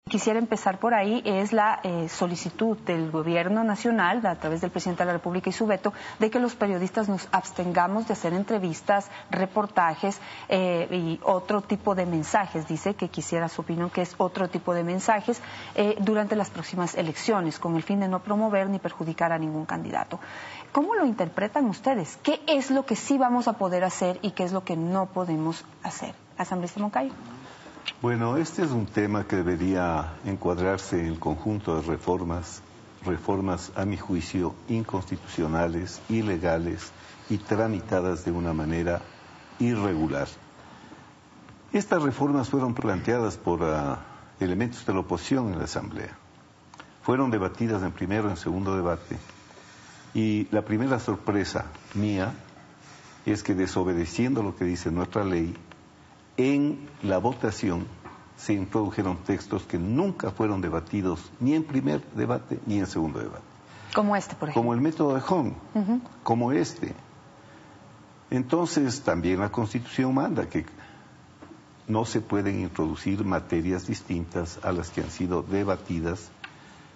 Quisiera empezar por ahí, es la solicitud del Gobierno Nacional, a través del Presidente de la República y su veto, de que los periodistas nos abstengamos de hacer entrevistas, reportajes y otro tipo de mensajes. Dice que quisiera su opinión, que es otro tipo de mensajes durante las próximas elecciones, con el fin de no promover ni perjudicar a ningún candidato. ¿Cómo lo interpretan ustedes? ¿Qué es lo que sí vamos a poder hacer y qué es lo que no podemos hacer? Asambleísta Moncayo. Bueno, este es un tema que debería encuadrarse en el conjunto de reformas a mi juicio inconstitucionales, ilegales y tramitadas de una manera irregular. Estas reformas fueron planteadas por elementos de la oposición en la Asamblea. Fueron debatidas en primero y en segundo debate. Y la primera sorpresa mía es que, desobedeciendo lo que dice nuestra ley, en la votación se introdujeron textos que nunca fueron debatidos ni en primer debate ni en segundo debate. Como este, por ejemplo. Como el método de Hong, como este. Entonces, también la Constitución manda que no se pueden introducir materias distintas a las que han sido debatidas,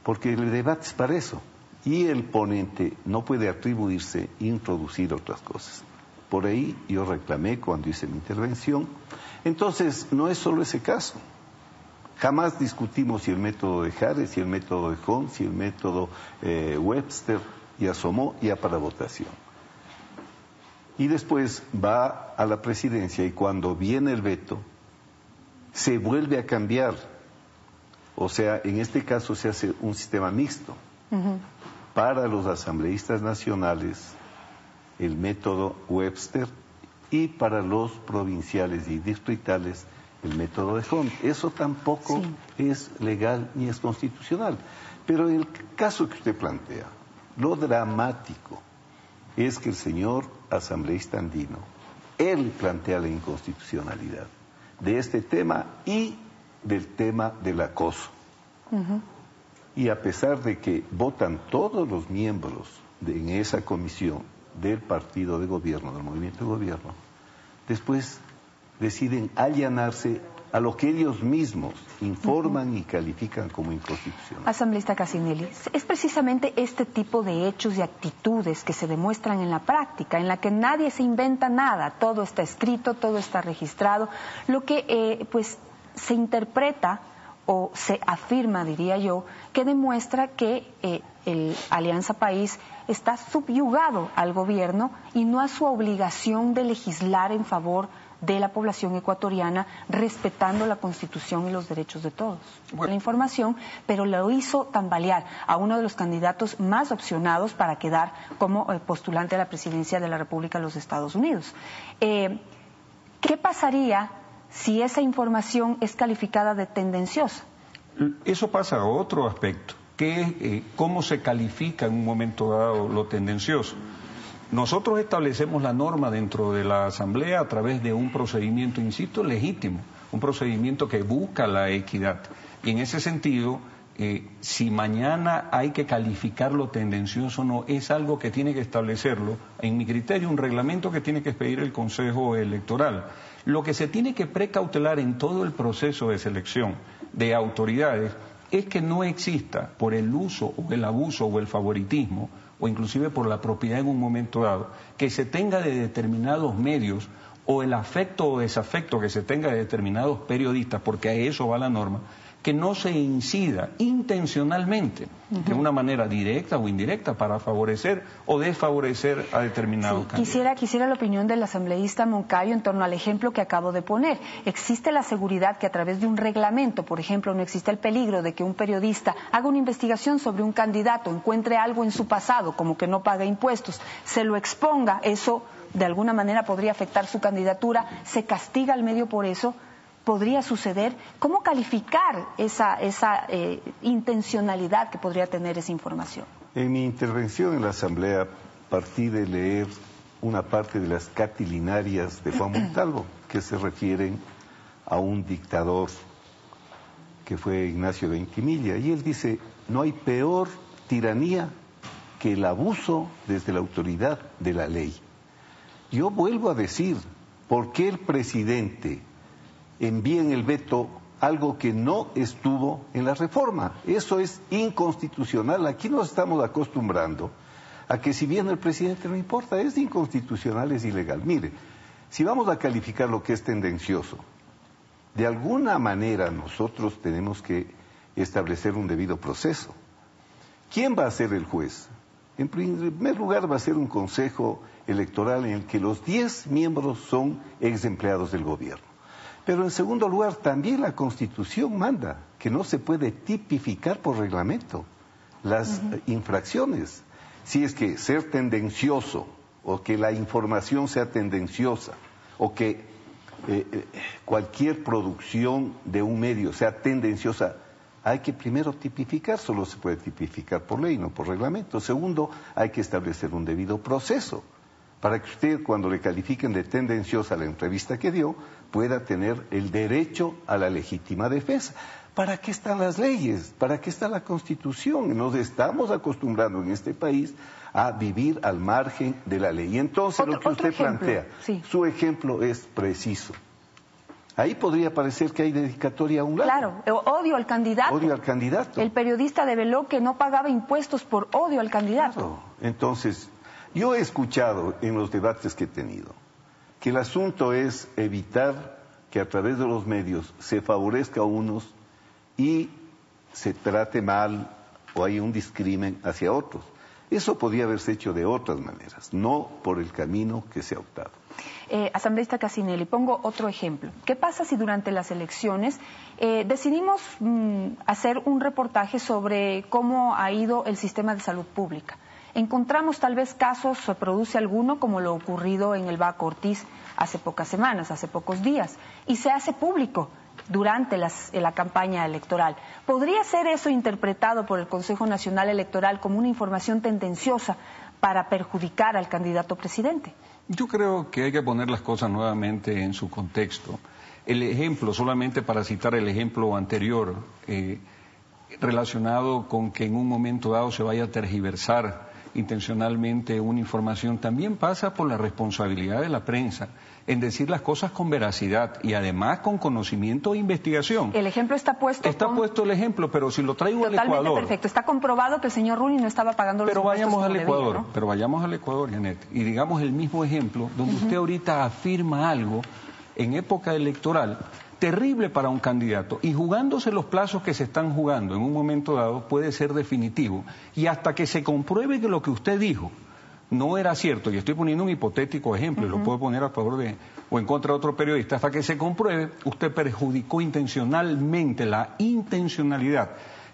porque el debate es para eso. Y el ponente no puede atribuirse introducir otras cosas. Por ahí yo reclamé cuando hice mi intervención. Entonces, no es solo ese caso. Jamás discutimos si el método de Hares, si el método de Hong, si el método Webster ya asomó ya para votación. Y después va a la presidencia y cuando viene el veto, se vuelve a cambiar. O sea, en este caso se hace un sistema mixto. Para los asambleístas nacionales, el método Webster, y para los provinciales y distritales el método de Hong. Eso tampoco es legal ni es constitucional. Pero en el caso que usted plantea, lo dramático es que el señor asambleísta andino, él plantea la inconstitucionalidad de este tema y del tema del acoso. Y a pesar de que votan todos los miembros en esa comisión del partido de gobierno, del movimiento de gobierno, después deciden allanarse a lo que ellos mismos informan y califican como inconstitucional. Asambleísta Cassinelli, es precisamente este tipo de hechos y actitudes que se demuestran en la práctica, en la que nadie se inventa nada, todo está escrito, todo está registrado, lo que pues se interpreta o se afirma, diría yo, que demuestra que el Alianza País está subyugado al gobierno y no a su obligación de legislar en favor de la población ecuatoriana, respetando la Constitución y los derechos de todos. La información, pero lo hizo tambalear a uno de los candidatos más opcionados para quedar como postulante a la presidencia de la República de los Estados Unidos. ¿Qué pasaría si esa información es calificada de tendenciosa? Eso pasa a otro aspecto, que es cómo se califica en un momento dado lo tendencioso. Nosotros establecemos la norma dentro de la Asamblea a través de un procedimiento, insisto, legítimo, un procedimiento que busca la equidad. Y en ese sentido, si mañana hay que calificar lo tendencioso o no, es algo que tiene que establecerlo, en mi criterio, un reglamento que tiene que expedir el Consejo Electoral. Lo que se tiene que precautelar en todo el proceso de selección de autoridades es que no exista, por el uso o el abuso o el favoritismo, o inclusive por la propiedad en un momento dado, que se tenga de determinados medios o el afecto o desafecto que se tenga de determinados periodistas, porque a eso va la norma, que no se incida intencionalmente, de una manera directa o indirecta, para favorecer o desfavorecer a determinados candidatos. Quisiera la opinión del asambleísta Moncayo en torno al ejemplo que acabo de poner. ¿Existe la seguridad que a través de un reglamento, por ejemplo, no existe el peligro de que un periodista haga una investigación sobre un candidato, encuentre algo en su pasado, como que no paga impuestos, se lo exponga, eso de alguna manera podría afectar su candidatura, se castiga al medio por eso? ¿Podría suceder? ¿Cómo calificar esa intencionalidad que podría tener esa información? En mi intervención en la Asamblea partí de leer una parte de las catilinarias de Juan Montalvo, que se refieren a un dictador que fue Ignacio Ventimiglia, y él dice: no hay peor tiranía que el abuso desde la autoridad de la ley. Yo vuelvo a decir, ¿por qué el presidente envíen el veto algo que no estuvo en la reforma. Eso es inconstitucional. Aquí nos estamos acostumbrando a que si bien el presidente no importa, es inconstitucional, es ilegal. Mire, si vamos a calificar lo que es tendencioso, de alguna manera nosotros tenemos que establecer un debido proceso. ¿Quién va a ser el juez? En primer lugar va a ser un consejo electoral en el que los 10 miembros son ex empleados del gobierno. Pero en segundo lugar, también la Constitución manda que no se puede tipificar por reglamento las infracciones. Si es que ser tendencioso, o que la información sea tendenciosa, o que cualquier producción de un medio sea tendenciosa, hay que primero tipificar, solo se puede tipificar por ley, no por reglamento. Segundo, hay que establecer un debido proceso, para que usted, cuando le califiquen de tendenciosa la entrevista que dio, pueda tener el derecho a la legítima defensa. ¿Para qué están las leyes? ¿Para qué está la Constitución? Nos estamos acostumbrando en este país a vivir al margen de la ley. Y entonces lo que usted plantea, su ejemplo es preciso. Ahí podría parecer que hay dedicatoria a un lado. Claro, odio al candidato. Odio al candidato. El periodista develó que no pagaba impuestos por odio al candidato. Claro. Entonces, yo he escuchado en los debates que he tenido que el asunto es evitar que a través de los medios se favorezca a unos y se trate mal o hay un discrimen hacia otros. Eso podría haberse hecho de otras maneras, no por el camino que se ha optado. Asambleísta Cassinelli, pongo otro ejemplo. ¿Qué pasa si durante las elecciones decidimos hacer un reportaje sobre cómo ha ido el sistema de salud pública? Encontramos tal vez casos, se produce alguno, como lo ocurrido en el Baco Ortiz hace pocas semanas, hace pocos días, y se hace público durante la campaña electoral. ¿Podría ser eso interpretado por el Consejo Nacional Electoral como una información tendenciosa para perjudicar al candidato presidente? Yo creo que hay que poner las cosas nuevamente en su contexto. El ejemplo, solamente para citar el ejemplo anterior, relacionado con que en un momento dado se vaya a tergiversar intencionalmente una información, también pasa por la responsabilidad de la prensa en decir las cosas con veracidad y además con conocimiento e investigación. El ejemplo está puesto. Está puesto el ejemplo, pero si lo traigo al Ecuador. Totalmente perfecto. Está comprobado que el señor Runi no estaba pagando los impuestos. Pero vayamos al Ecuador, ¿no? Pero vayamos al Ecuador, Janet, y digamos el mismo ejemplo donde usted ahorita afirma algo en época electoral terrible para un candidato y jugándose los plazos que se están jugando en un momento dado puede ser definitivo y hasta que se compruebe que lo que usted dijo no era cierto, y estoy poniendo un hipotético ejemplo y lo puedo poner a favor de o en contra de otro periodista, hasta que se compruebe usted perjudicó intencionalmente, la intencionalidad,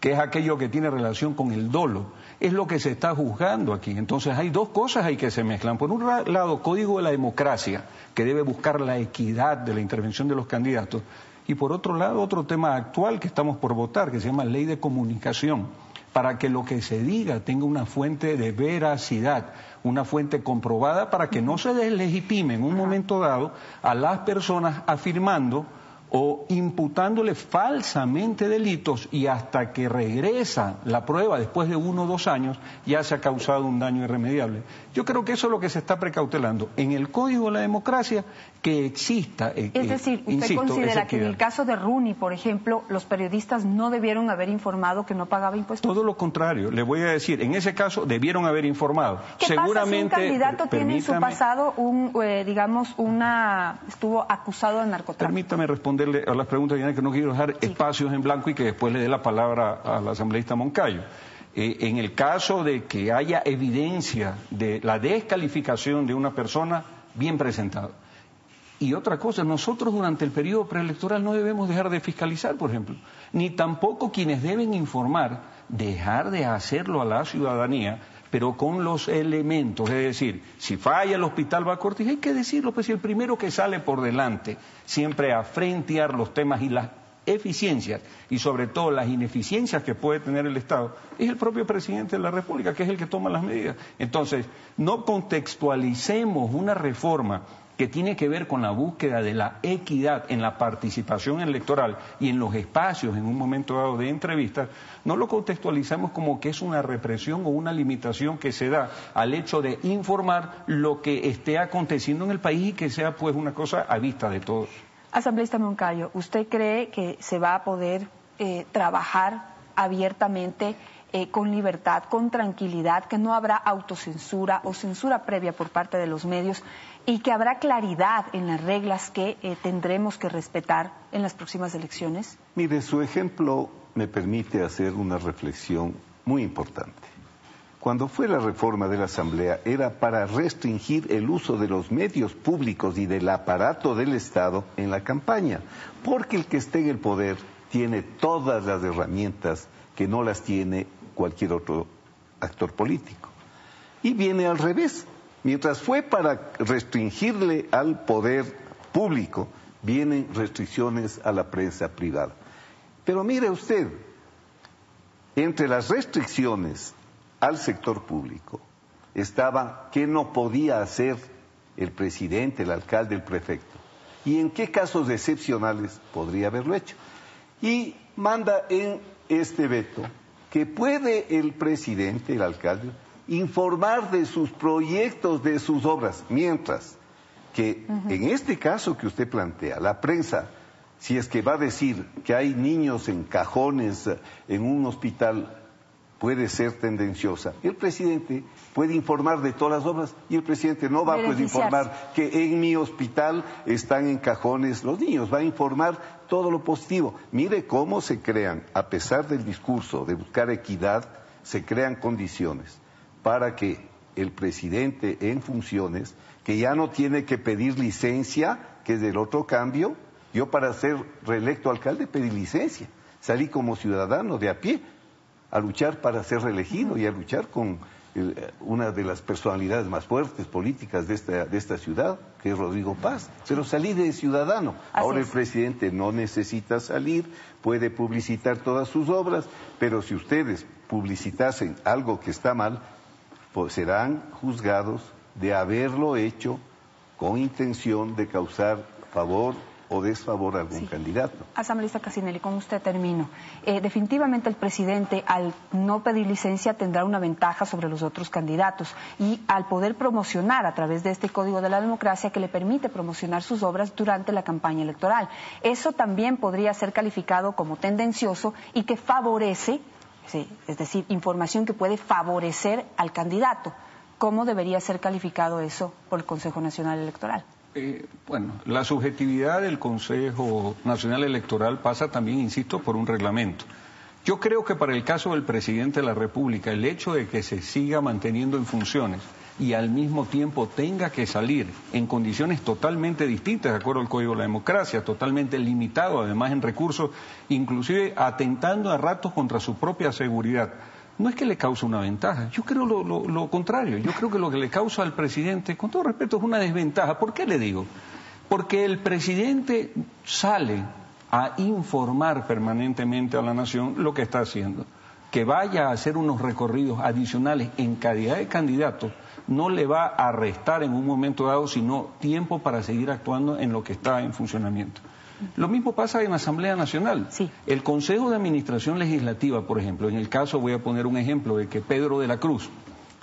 que es aquello que tiene relación con el dolo, es lo que se está juzgando aquí. Entonces hay dos cosas ahí que se mezclan. Por un lado, código de la democracia, que debe buscar la equidad de la intervención de los candidatos, y por otro lado, otro tema actual que estamos por votar, que se llama Ley de Comunicación, para que lo que se diga tenga una fuente de veracidad, una fuente comprobada, para que no se deslegitime en un momento dado a las personas afirmando o imputándole falsamente delitos y hasta que regresa la prueba después de 1 o 2 años ya se ha causado un daño irremediable. Yo creo que eso es lo que se está precautelando. En el Código de la Democracia que exista, es decir, ¿usted considera que en el caso de Runi, por ejemplo, los periodistas no debieron haber informado que no pagaba impuestos? Todo lo contrario, le voy a decir, en ese caso debieron haber informado. ¿Qué Seguramente, pasa si un candidato tiene en su pasado estuvo acusado de narcotráfico? Permítame responderle a las preguntas, que no quiero dejar espacios en blanco y que después le dé la palabra al asambleísta Moncayo. En el caso de que haya evidencia de la descalificación de una persona, bien presentado. Y otra cosa, nosotros durante el periodo preelectoral no debemos dejar de fiscalizar, por ejemplo, ni tampoco quienes deben informar, dejar de hacerlo a la ciudadanía, pero con los elementos, es decir, si falla el Hospital Baco Ortiz, hay que decirlo, pues si el primero que sale por delante, siempre a frentear los temas y las eficiencias y sobre todo las ineficiencias que puede tener el Estado, es el propio presidente de la República, que es el que toma las medidas. Entonces, no contextualicemos una reforma que tiene que ver con la búsqueda de la equidad en la participación electoral y en los espacios en un momento dado de entrevistas, no lo contextualizamos como que es una represión o una limitación que se da al hecho de informar lo que esté aconteciendo en el país y que sea pues una cosa a vista de todos. Asambleísta Moncayo, ¿usted cree que se va a poder trabajar abiertamente, con libertad, con tranquilidad, que no habrá autocensura o censura previa por parte de los medios y que habrá claridad en las reglas que tendremos que respetar en las próximas elecciones? Mire, su ejemplo me permite hacer una reflexión muy importante. Cuando fue la reforma de la Asamblea era para restringir el uso de los medios públicos y del aparato del Estado en la campaña, porque el que esté en el poder tiene todas las herramientas que no las tiene cualquier otro actor político. Y viene al revés. Mientras fue para restringirle al poder público, vienen restricciones a la prensa privada. Pero mire usted, entre las restricciones al sector público estaba qué no podía hacer el presidente, el alcalde, el prefecto, y en qué casos excepcionales podría haberlo hecho. Y manda en este veto que puede el presidente, el alcalde, informar de sus proyectos, de sus obras, mientras que en este caso que usted plantea, la prensa, si es que va a decir que hay niños en cajones en un hospital, puede ser tendenciosa. El presidente puede informar de todas las obras y el presidente no va a poder informar que en mi hospital están en cajones los niños, va a informar todo lo positivo. Mire cómo se crean, a pesar del discurso de buscar equidad, se crean condiciones para que el presidente en funciones, que ya no tiene que pedir licencia, que es del otro cambio, yo para ser reelecto alcalde pedí licencia, salí como ciudadano de a pie a luchar para ser reelegido y a luchar con una de las personalidades más fuertes políticas de esta ciudad, que es Rodrigo Paz, pero salí de ciudadano. Ahora el presidente no necesita salir, puede publicitar todas sus obras, pero si ustedes publicitasen algo que está mal, pues serán juzgados de haberlo hecho con intención de causar favor o desfavor a algún candidato. Asambleísta Cassinelli, con usted termino. Definitivamente el presidente, al no pedir licencia, tendrá una ventaja sobre los otros candidatos y al poder promocionar a través de este Código de la Democracia que le permite promocionar sus obras durante la campaña electoral. Eso también podría ser calificado como tendencioso y que favorece, es decir, información que puede favorecer al candidato. ¿Cómo debería ser calificado eso por el Consejo Nacional Electoral? Bueno, la subjetividad del Consejo Nacional Electoral pasa también, insisto, por un reglamento. Yo creo que para el caso del presidente de la República, el hecho de que se siga manteniendo en funciones y al mismo tiempo tenga que salir en condiciones totalmente distintas, de acuerdo al Código de la Democracia, totalmente limitado, además en recursos, inclusive atentando a ratos contra su propia seguridad, no es que le cause una ventaja, yo creo lo contrario, yo creo que lo que le causa al presidente, con todo respeto, es una desventaja. ¿Por qué le digo? Porque el presidente sale a informar permanentemente a la nación lo que está haciendo. Que vaya a hacer unos recorridos adicionales en calidad de candidato no le va a restar en un momento dado, sino tiempo para seguir actuando en lo que está en funcionamiento. Lo mismo pasa en la Asamblea Nacional. Sí. El Consejo de Administración Legislativa, por ejemplo, en el caso, voy a poner un ejemplo, de que Pedro de la Cruz,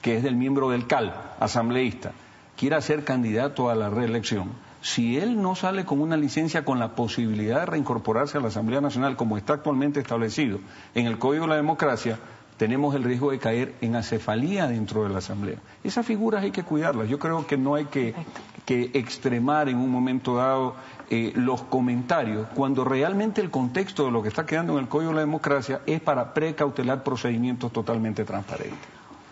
que es del miembro del CAL, asambleísta, quiera ser candidato a la reelección, si él no sale con una licencia con la posibilidad de reincorporarse a la Asamblea Nacional como está actualmente establecido en el Código de la Democracia, tenemos el riesgo de caer en acefalía dentro de la Asamblea. Esas figuras hay que cuidarlas. Yo creo que no hay que extremar en un momento dado los comentarios, cuando realmente el contexto de lo que está quedando en el Código de la Democracia es para precautelar procedimientos totalmente transparentes.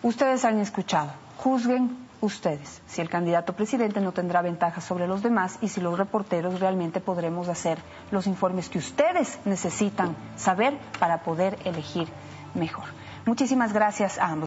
Ustedes han escuchado. Juzguen ustedes si el candidato presidente no tendrá ventaja sobre los demás y si los reporteros realmente podremos hacer los informes que ustedes necesitan saber para poder elegir mejor. Muchísimas gracias a ambos.